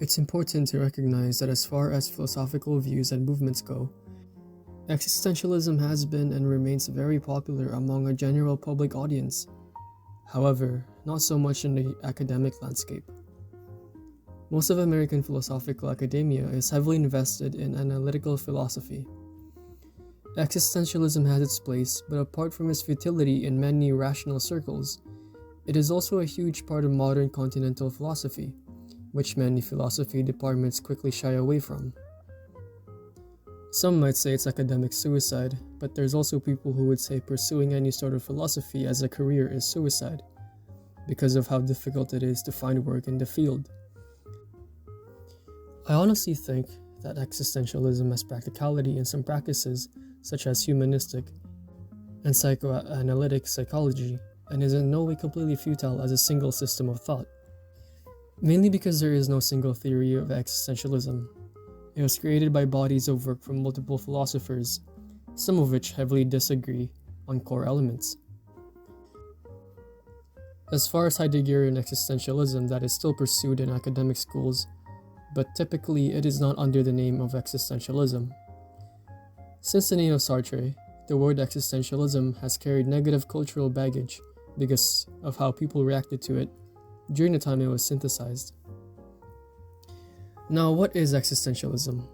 It's important to recognize that as far as philosophical views and movements go, existentialism has been and remains very popular among a general public audience. However, not so much in the academic landscape. Most of American philosophical academia is heavily invested in analytical philosophy. Existentialism has its place, but apart from its futility in many rational circles, it is also a huge part of modern continental philosophy, which many philosophy departments quickly shy away from. Some might say it's academic suicide, but there's also people who would say pursuing any sort of philosophy as a career is suicide, because of how difficult it is to find work in the field. I honestly think that existentialism has practicality in some practices, such as humanistic and psychoanalytic psychology, and is in no way completely futile as a single system of thought. Mainly because there is no single theory of existentialism. It was created by bodies of work from multiple philosophers, some of which heavily disagree on core elements. As far as Heideggerian existentialism, that is still pursued in academic schools, but typically it is not under the name of existentialism. Since the name of Sartre, the word existentialism has carried negative cultural baggage because of how people reacted to it during the time it was synthesized. Now, what is existentialism?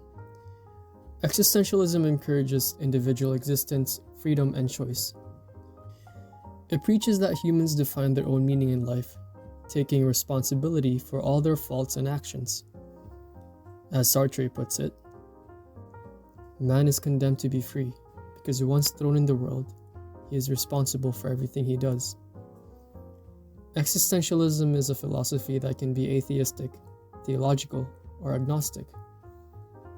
Existentialism encourages individual existence, freedom, and choice. It preaches that humans define their own meaning in life, taking responsibility for all their faults and actions. As Sartre puts it, man is condemned to be free, because once thrown in the world, he is responsible for everything he does. Existentialism is a philosophy that can be atheistic, theological, or agnostic.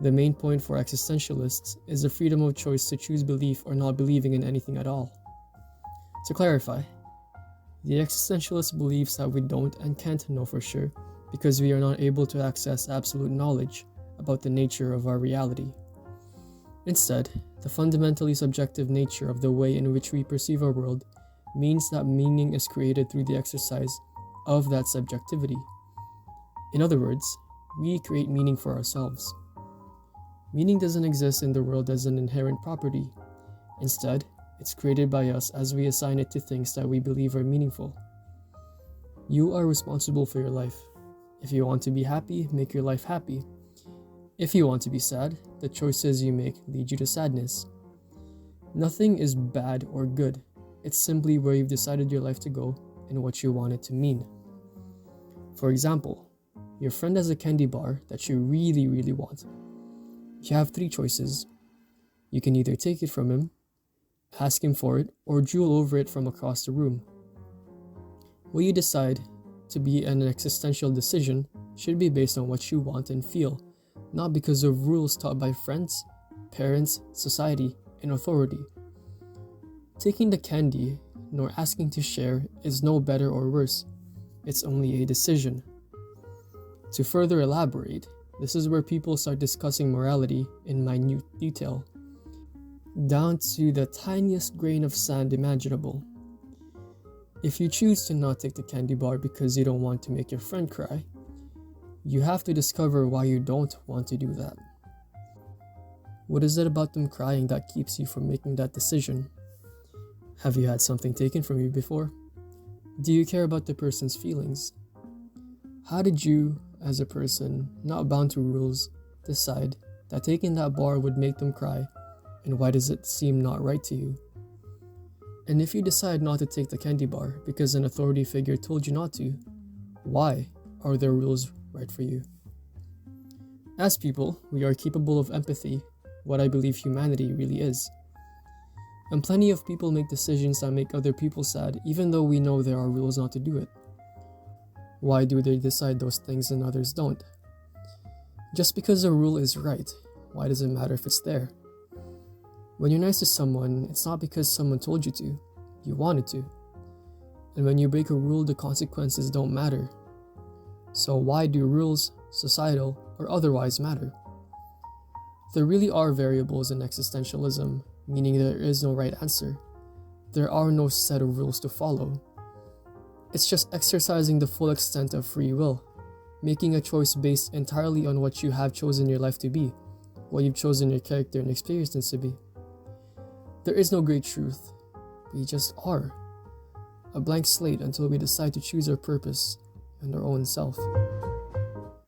The main point for existentialists is the freedom of choice to choose belief or not believing in anything at all. To clarify, the existentialist believes that we don't and can't know for sure because we are not able to access absolute knowledge about the nature of our reality. Instead, the fundamentally subjective nature of the way in which we perceive our world means that meaning is created through the exercise of that subjectivity. In other words, we create meaning for ourselves. Meaning doesn't exist in the world as an inherent property. Instead, it's created by us as we assign it to things that we believe are meaningful. You are responsible for your life. If you want to be happy, make your life happy. If you want to be sad, the choices you make lead you to sadness. Nothing is bad or good. It's simply where you've decided your life to go and what you want it to mean. For example, your friend has a candy bar that you really, really want. You have 3 choices. You can either take it from him, ask him for it, or drool over it from across the room. What you decide to be an existential decision should be based on what you want and feel, not because of rules taught by friends, parents, society, and authority. Taking the candy, nor asking to share, is no better or worse. It's only a decision. To further elaborate, this is where people start discussing morality in minute detail, down to the tiniest grain of sand imaginable. If you choose to not take the candy bar because you don't want to make your friend cry, you have to discover why you don't want to do that. What is it about them crying that keeps you from making that decision? Have you had something taken from you before? Do you care about the person's feelings? How did you, as a person, not bound to rules, decide that taking that bar would make them cry, and why does it seem not right to you? And if you decide not to take the candy bar because an authority figure told you not to, why are their rules right for you? As people, we are capable of empathy, what I believe humanity really is. And plenty of people make decisions that make other people sad even though we know there are rules not to do it. Why do they decide those things and others don't? Just because a rule is right, why does it matter if it's there? When you're nice to someone, it's not because someone told you to, you wanted to. And when you break a rule, the consequences don't matter. So why do rules, societal or otherwise, matter? There really are variables in existentialism, meaning there is no right answer. There are no set of rules to follow. It's just exercising the full extent of free will. making a choice based entirely on what you have chosen your life to be, what you've chosen your character and experience to be. There is no great truth. We just are. A blank slate until we decide to choose our purpose and our own self.